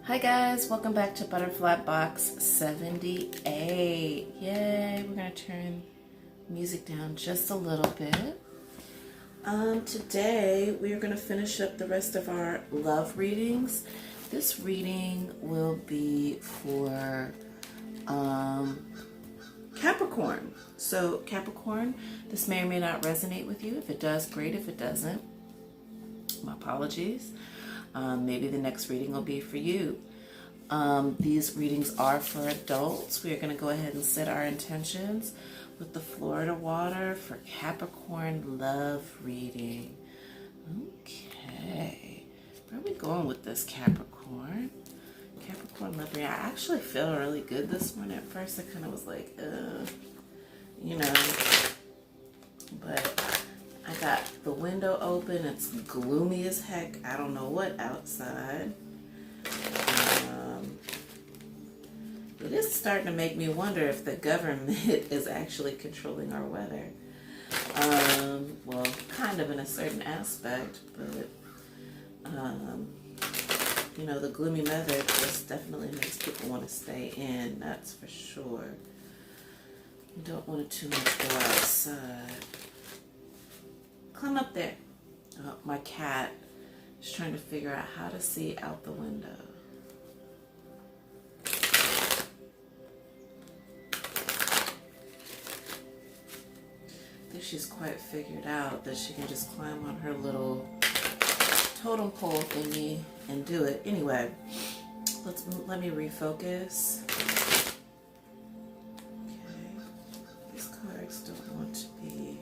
Hi guys, welcome back to Butterfly Box 78. Yay, we're going to turn music down just a little bit. Today we are going to finish up the rest of our love readings. This reading will be for Capricorn. So Capricorn, this may or may not resonate with you. If it does, great. If it doesn't, my apologies. Maybe the next reading will be for you. These readings are for adults. We are going to go ahead and set our intentions with the Florida water for Capricorn love reading. Okay. Where are we going with this, Capricorn? Capricorn love reading. I actually feel really good this morning. At first, I kind of was like, but I got the window open. It's gloomy as heck. I don't know what outside. It is starting to make me wonder if the government is actually controlling our weather. Well, kind of in a certain aspect, but, the gloomy weather just definitely makes people want to stay in, that's for sure. You don't want to too much go outside. Climb up there. My cat is trying to figure out how to see out the window. I think she's quite figured out that she can just climb on her little totem pole thingy and do it. Anyway, let me refocus. Okay, these cards don't want to be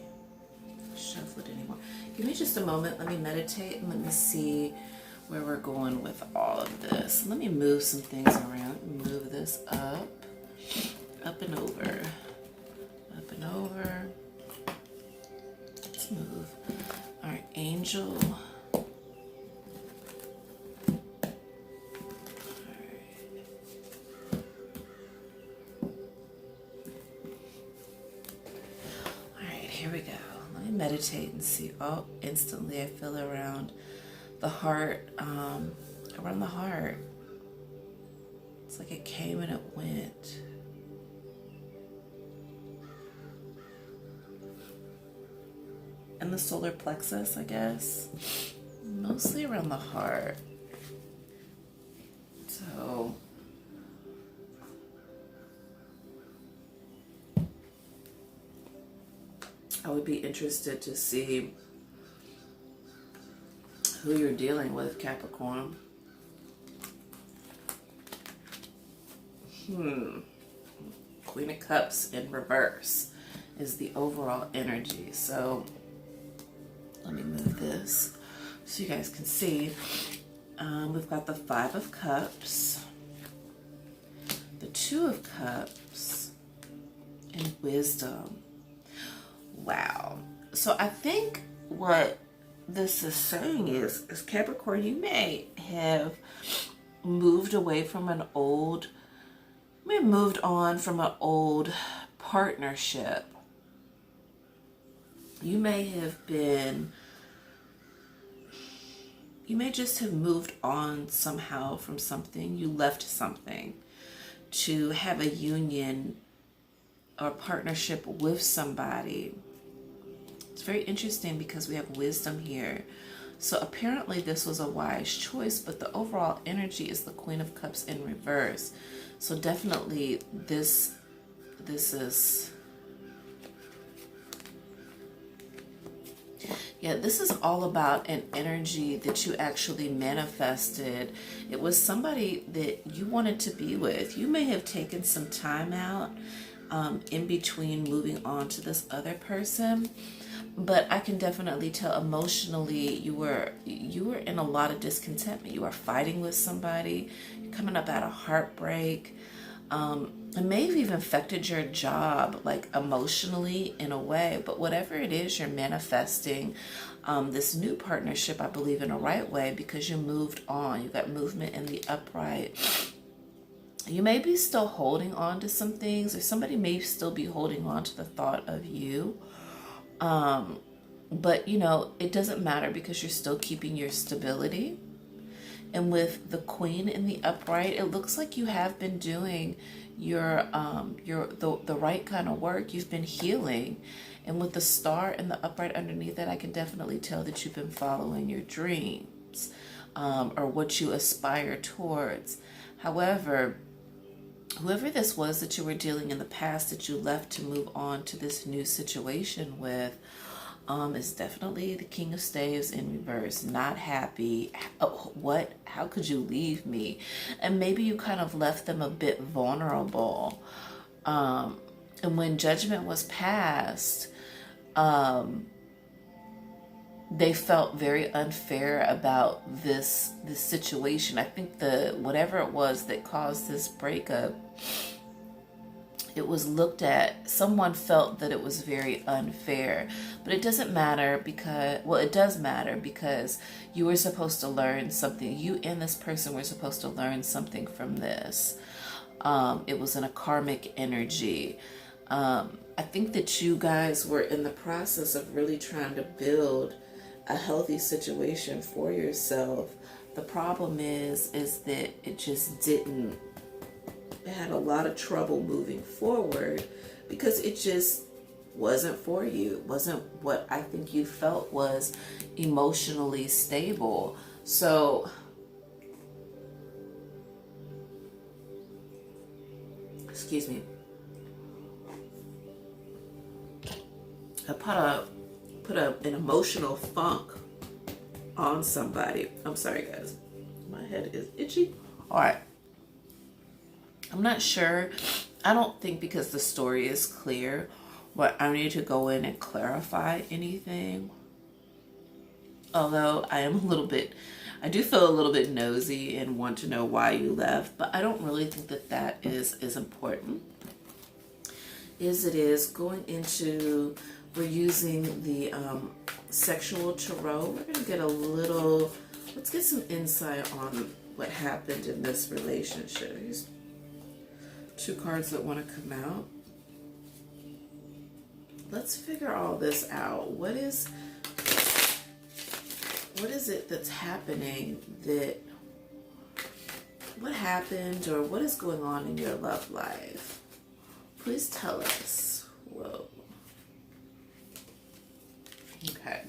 shuffled anymore. Give me just a moment. Let me meditate and let me see where we're going with all of this. Let me move some things around. Move this up and over, up and over. Let's move our angel. Here we go. Let me meditate and see. Oh, instantly I feel around the heart, around the heart. It's like it came and it went. And the solar plexus, I guess. Mostly around the heart. So I would be interested to see who you're dealing with, Capricorn. Queen of Cups in reverse is the overall energy. So let me move this so you guys can see. We've got the Five of Cups, the Two of Cups, and Wisdom. Wow. So I think what this is saying is Capricorn, you may have moved on from an old partnership. You may just have moved on somehow from something. You left something to have a union or partnership with somebody. It's very interesting because we have wisdom here. So apparently this was a wise choice, but the overall energy is the Queen of Cups in reverse. So definitely this is, this is all about an energy that you actually manifested. It was somebody that you wanted to be with. You may have taken some time out in between moving on to this other person, but I can definitely tell emotionally you were in a lot of discontentment. You are fighting with somebody. You're coming up out of heartbreak. It may have even affected your job, like emotionally in a way, but whatever it is, you're manifesting this new partnership, I believe, in a right way because you moved on. You got movement in the upright. You may be still holding on to some things, or somebody may still be holding on to the thought of you. But, it doesn't matter because you're still keeping your stability. And with the Queen in the upright, it looks like you have been doing the right kind of work. You've been healing. And with the Star in the upright underneath that, I can definitely tell that you've been following your dreams, or what you aspire towards. However, whoever this was that you were dealing in the past that you left to move on to this new situation with, is definitely the King of Staves in reverse. Not happy. Oh, what? How could you leave me? And maybe you kind of left them a bit vulnerable. And when judgment was passed, they felt very unfair about this situation. I think whatever it was that caused this breakup, it was looked at, someone felt that it was very unfair. But it doesn't matter because, well, it does matter because you were supposed to learn something. You and this person were supposed to learn something from this. It was in a karmic energy. I think that you guys were in the process of really trying to build a healthy situation for yourself. The problem is that it just didn't. It had a lot of trouble moving forward because it just wasn't for you. It wasn't what I think you felt was emotionally stable. So excuse me. I put an emotional funk on somebody. I'm sorry, guys. My head is itchy. All right. I'm not sure. I don't think because the story is clear, but I need to go in and clarify anything. Although I do feel a little bit nosy and want to know why you left, but I don't really think that is as important as it is going into. We're using the sexual tarot. We're going to get let's get some insight on what happened in this relationship. Here's 2 cards that want to come out. Let's figure all this out. What is it that's happening? What happened, or what is going on in your love life? Please tell us. Whoa. Okay,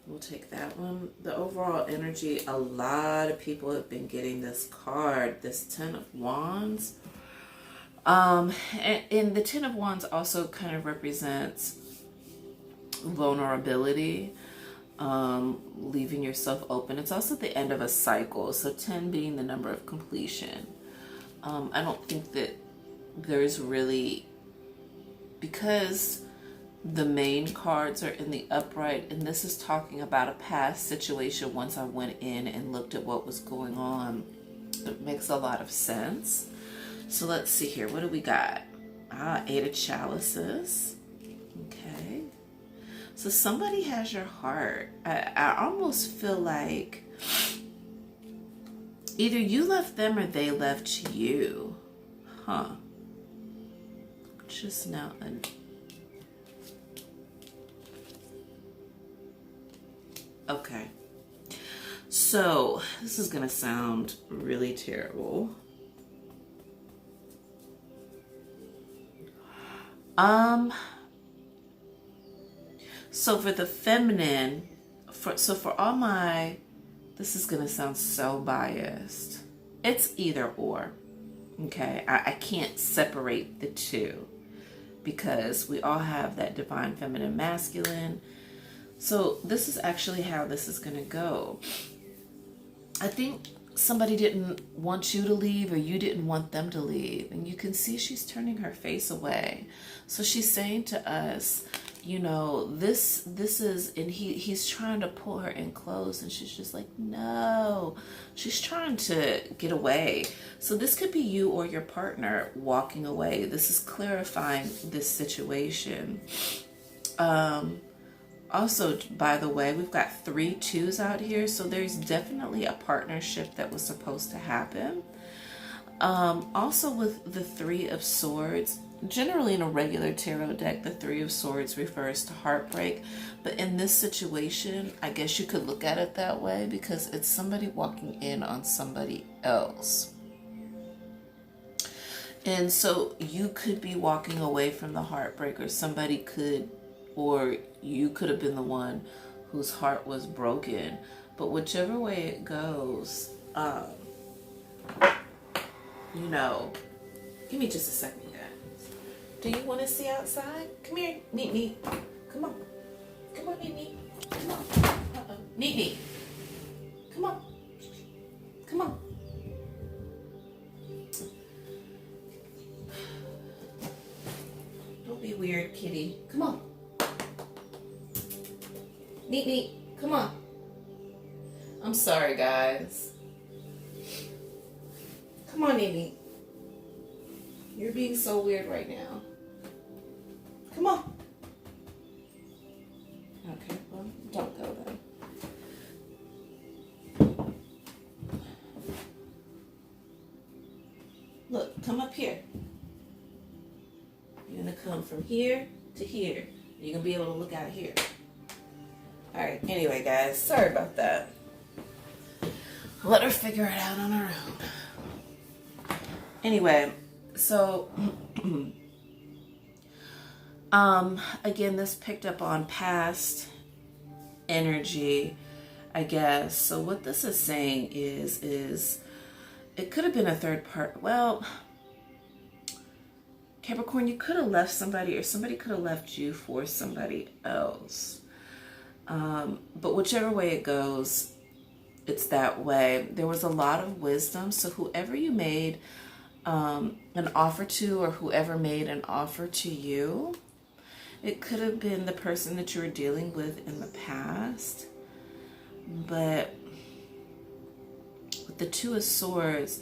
we'll take that one. The overall energy, a lot of people have been getting this card, this 10 of Wands. And the 10 of Wands also kind of represents vulnerability, leaving yourself open. It's also the end of a cycle, so 10 being the number of completion. I don't think that there's really, because the main cards are in the upright, and this is talking about a past situation. Once I went in and looked at what was going on, it makes a lot of sense. So let's see here. What do we got? 8 of Chalices. Okay. So somebody has your heart. I almost feel like either you left them or they left you. Huh. Just now. Okay, so this is gonna sound really terrible. So for the feminine, for all my, this is gonna sound so biased. It's either or, okay? I can't separate the two because we all have that divine feminine masculine. So this is actually how this is going to go. I think somebody didn't want you to leave, or you didn't want them to leave. And you can see she's turning her face away. So she's saying to us, you know, this is, and he's trying to pull her in close, and she's just like, no. She's trying to get away. So this could be you or your partner walking away. This is clarifying this situation. Also, by the way, we've got 3 2s out here, so there's definitely a partnership that was supposed to happen. Also with the 3 of Swords, Generally, in a regular tarot deck, the Three of Swords refers to heartbreak. But in this situation, I guess you could look at it that way because it's somebody walking in on somebody else. And so you could be walking away from the heartbreak, or somebody could, or you could have been the one whose heart was broken. But whichever way it goes, you know, give me just a second, guys. Do you want to see outside? Come here, Neat Neat. Come on. Come on, Neat Neat. Come on. Uh-oh. Neat Neat. Come on. Come on. Don't be weird, kitty. Come on. Neat Neat. Come on. I'm sorry, guys. Come on, Neat Neat. You're being so weird right now. Come on. Okay, well, don't go then. Look, come up here. You're gonna come from here to here. You're gonna be able to look out here. All right, anyway, guys, sorry about that. Let her figure it out on her own. Anyway, so again, this picked up on past energy, I guess. So what this is saying is it could have been a third part. Well, Capricorn, you could have left somebody, or somebody could have left you for somebody else. But whichever way it goes, it's that way. There was a lot of wisdom. So whoever you made an offer to, or whoever made an offer to you, it could have been the person that you were dealing with in the past. But with the Two of Swords,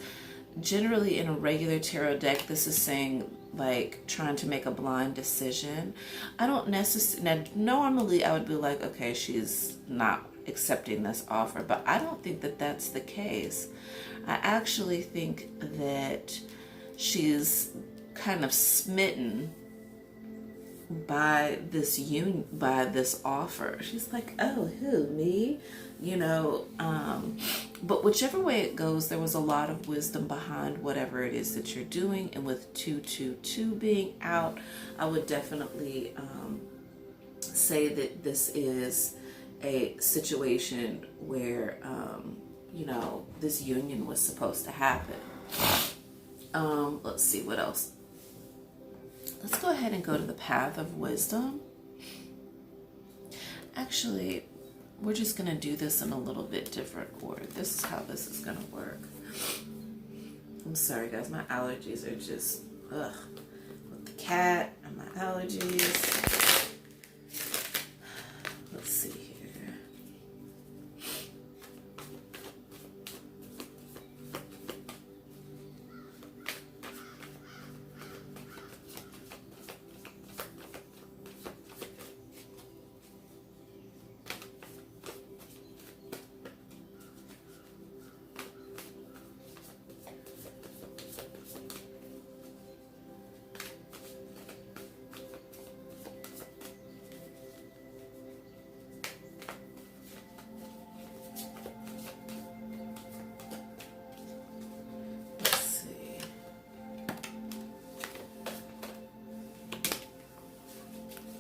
generally in a regular tarot deck, this is saying like trying to make a blind decision. I don't necessarily, normally I would be like, okay, she's not accepting this offer, but I don't think that that's the case. I actually think that she's kind of smitten by this union, by this offer. She's like, oh, who, me? You know, but whichever way it goes, there was a lot of wisdom behind whatever it is that you're doing. And with 222 being out, I would definitely say that this is a situation where, you know, this union was supposed to happen. Let's see what else. Let's go ahead and go to the path of wisdom. Actually, we're just going to do this in a little bit different order. This is how this is going to work. I'm sorry, guys. My allergies are just, ugh. With the cat and my allergies. Let's see here.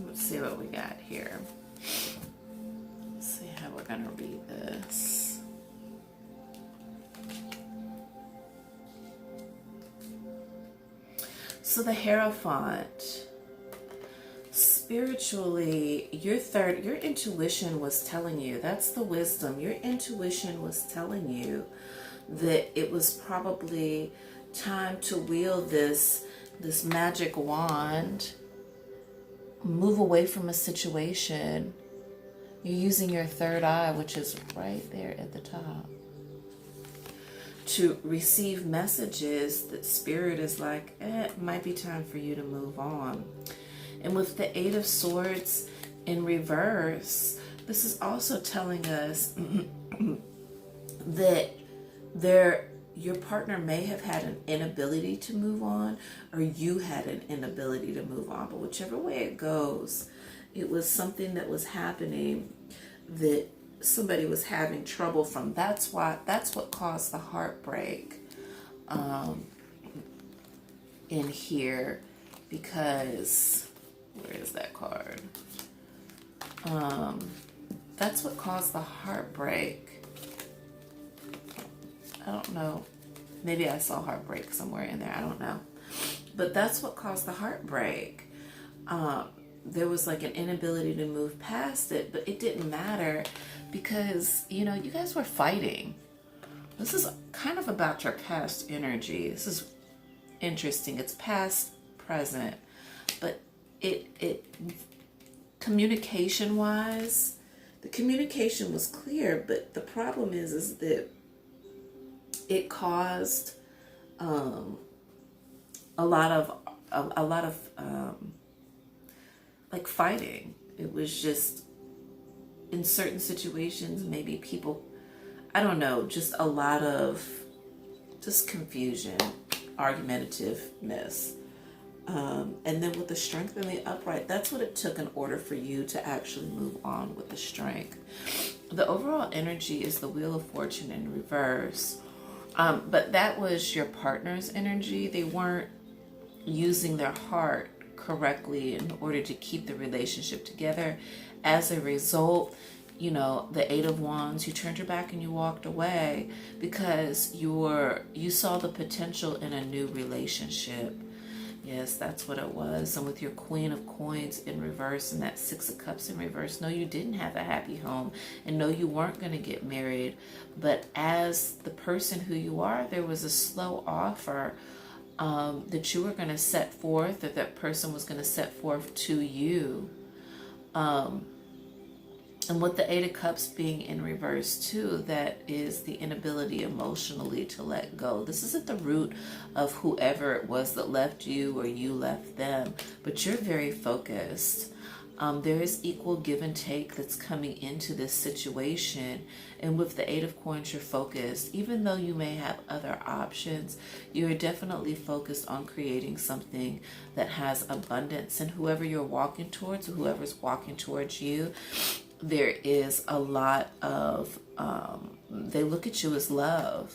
Let's see what we got here. Let's see how we're going to read this. So the Hierophant, spiritually, your intuition was telling you, that's the wisdom. Your intuition was telling you that it was probably time to wield this magic wand, move away from a situation. You're using your third eye, which is right there at the top, to receive messages that Spirit is like, it might be time for you to move on. And with the Eight of Swords in reverse, this is also telling us that your partner may have had an inability to move on, or you had an inability to move on. But whichever way it goes, it was something that was happening that somebody was having trouble from. That's what caused the heartbreak in here, because where is that card? That's what caused the heartbreak. I don't know. Maybe I saw heartbreak somewhere in there. I don't know. But that's what caused the heartbreak. There was like an inability to move past it, but it didn't matter because, you know, you guys were fighting. This is kind of about your past energy. This is interesting. It's past, present, but it communication wise, the communication was clear, but the problem is that it caused a lot of like fighting. It was just in certain situations, maybe people, I don't know, just a lot of just confusion, argumentativeness. And then with the strength and the upright, that's what it took in order for you to actually move on with the strength. The overall energy is the Wheel of Fortune in reverse. But that was your partner's energy. They weren't using their heart correctly in order to keep the relationship together. As a result, you know, the Eight of Wands, you turned your back and you walked away because you saw the potential in a new relationship. Yes, that's what it was. And with your Queen of Coins in reverse and that Six of Cups in reverse, no, you didn't have a happy home, and no, you weren't going to get married. But as the person who you are, there was a slow offer that you were going to set forth, that that person was going to set forth to you. And with the Eight of Cups being in reverse too, that is the inability emotionally to let go. This is at the root of whoever it was that left you or you left them, but you're very focused. There is equal give and take that's coming into this situation. And with the Eight of Coins, you're focused. Even though you may have other options, you're definitely focused on creating something that has abundance. And whoever you're walking towards, or whoever's walking towards you, there is a lot of, they look at you as love.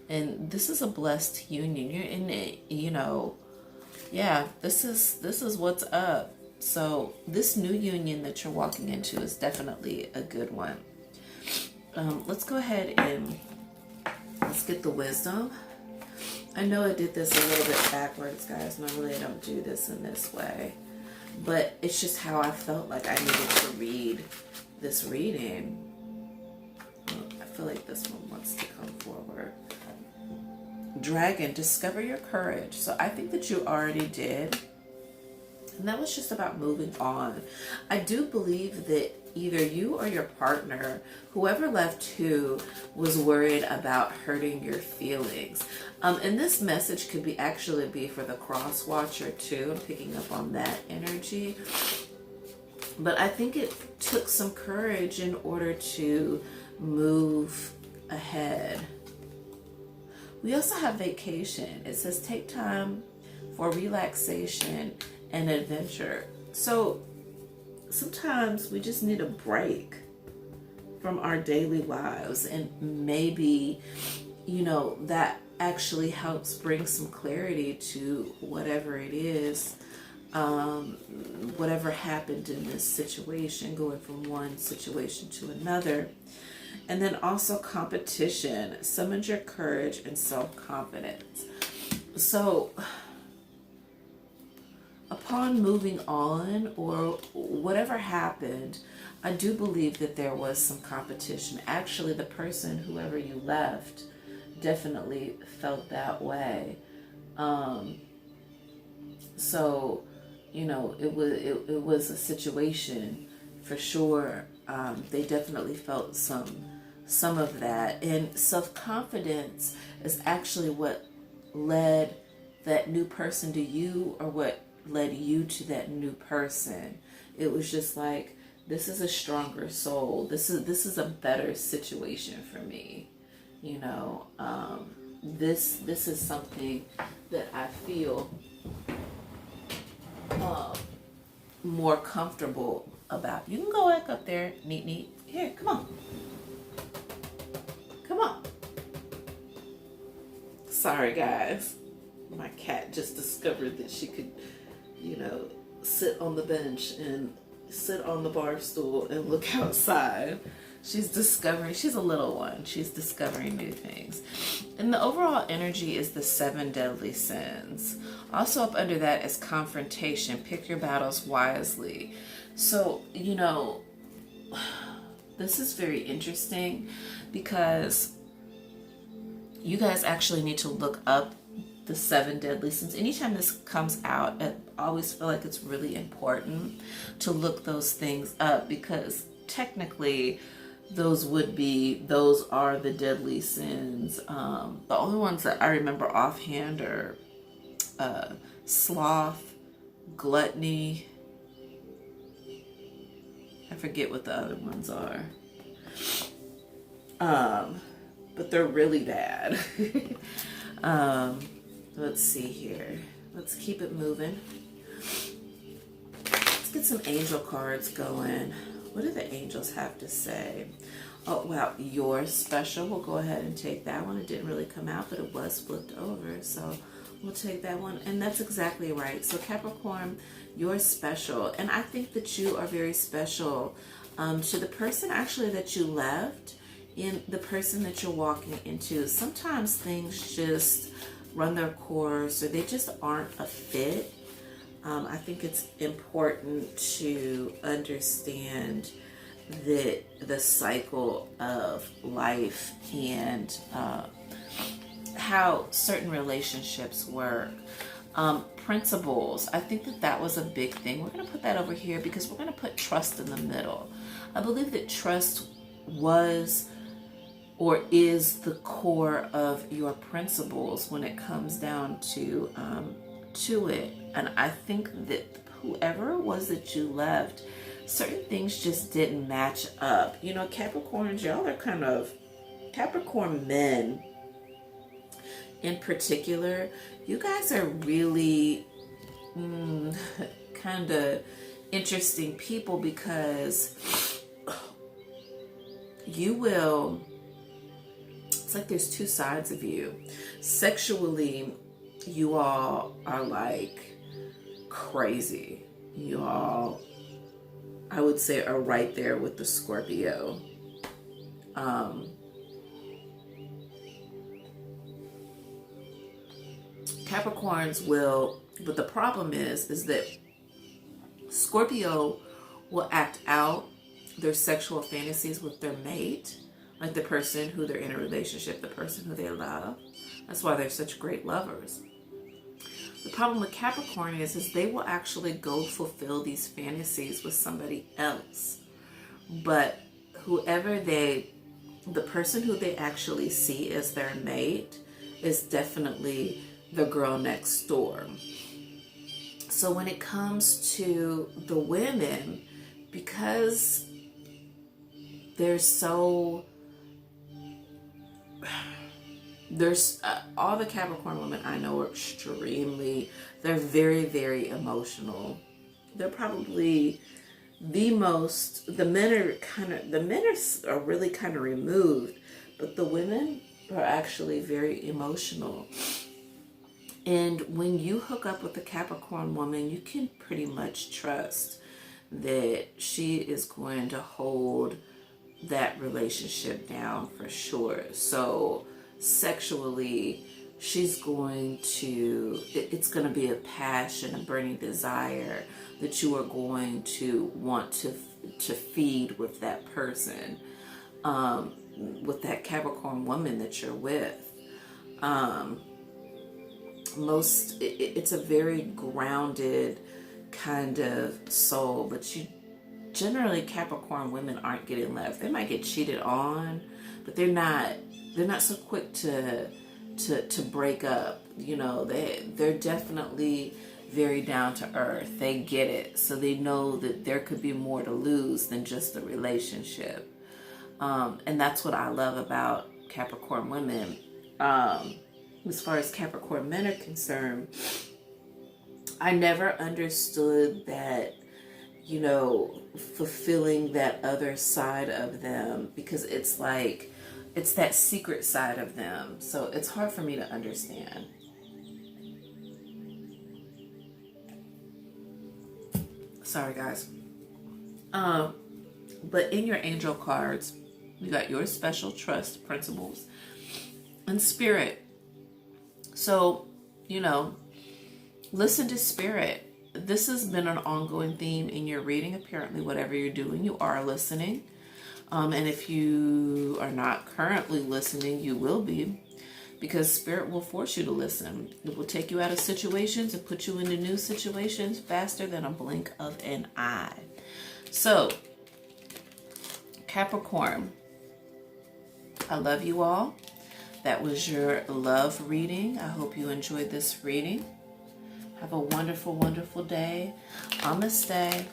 And this is a blessed union. You're in it, you know, yeah, this is what's up. So this new union that you're walking into is definitely a good one. Let's go ahead and let's get the wisdom. I know I did this a little bit backwards, guys. Normally I don't do this in this way, but it's just how I felt like I needed to read this reading. I feel like this one wants to come forward. Dragon, discover your courage. So I think that you already did. And that was just about moving on. I do believe that either you or your partner, whoever left who, was worried about hurting your feelings. And this message could be actually be for the cross watcher too. I'm picking up on that energy. But I think it took some courage in order to move ahead. We also have vacation. It says take time for relaxation and adventure. So sometimes we just need a break from our daily lives, and maybe, you know, that actually helps bring some clarity to whatever it is, whatever happened in this situation, going from one situation to another. And then also competition, summons your courage and self-confidence. So upon moving on, or whatever happened, I do believe that there was some competition. Actually, the person, whoever you left, definitely felt that way. So, you know, it was a situation for sure. They definitely felt some of that. And self-confidence is actually what led that new person to you, or what led you to that new person. It was just like, this is a stronger soul. This is a better situation for me. You know, this is something that I feel more comfortable about. You can go back up there, neat. Here, come on. Come on. Sorry, guys. My cat just discovered that she could, sit on the bench and sit on the bar stool and look outside. She's a little one. She's discovering new things. And the overall energy is the 7 deadly sins. Also up under that is confrontation. Pick your battles wisely. So, this is very interesting because you guys actually need to look up the 7 deadly sins. Anytime this comes out, I always feel like it's really important to look those things up, because technically those are the deadly sins. The only ones that I remember offhand are sloth, gluttony. I forget what the other ones are. But they're really bad. Let's see here. Let's keep it moving. Let's get some angel cards going. What do the angels have to say? Oh, wow. You're special. We'll go ahead and take that one. It didn't really come out, but it was flipped over. So we'll take that one. And that's exactly right. So Capricorn, you're special. And I think that you are very special to the person actually that you left and the person that you're walking into. Sometimes things just run their course, or they just aren't a fit. I think it's important to understand that the cycle of life and how certain relationships work. Principles, I think that was a big thing. We're going to put that over here because we're going to put trust in the middle. I believe that trust was or is the core of your principles when it comes down to it. And I think that whoever it was that you left, certain things just didn't match up. Capricorns, y'all are kind of, Capricorn men in particular, you guys are really kind of interesting people, because it's like there's two sides of you. Sexually, you all are like crazy. You all, I would say, are right there with the Scorpio. Capricorns will, but the problem is that Scorpio will act out their sexual fantasies with their mate, like the person who they're in a relationship, the person who they love. That's why they're such great lovers. The problem with Capricorn is they will actually go fulfill these fantasies with somebody else. But the person who they actually see as their mate is definitely the girl next door. So when it comes to the women, because all the Capricorn women I know are they're very, very emotional. They're probably the men are really kind of removed, but the women are actually very emotional. And when you hook up with a Capricorn woman, you can pretty much trust that she is going to hold that relationship down for sure. So sexually, it's going to be a passion, a burning desire that you are going to want to feed with that person, with that Capricorn woman that you're with. It's a very grounded kind of soul, but generally Capricorn women aren't getting left. They might get cheated on, but they're not so quick to break up. They're definitely very down to earth. They get it, so they know that there could be more to lose than just the relationship. And that's what I love about Capricorn women. as far as Capricorn men are concerned, I never understood that, you know, fulfilling that other side of them, because it's like, it's that secret side of them. So it's hard for me to understand. Sorry, guys. But in your angel cards, you got your special trust, principles, and spirit. So, you know, listen to spirit. This has been an ongoing theme in your reading. Apparently, whatever you're doing, you are listening. And if you are not currently listening, you will be, because spirit will force you to listen. It will take you out of situations and put you into new situations faster than a blink of an eye. So, Capricorn, I love you all. That was your love reading. I hope you enjoyed this reading. Have a wonderful, wonderful day. Namaste.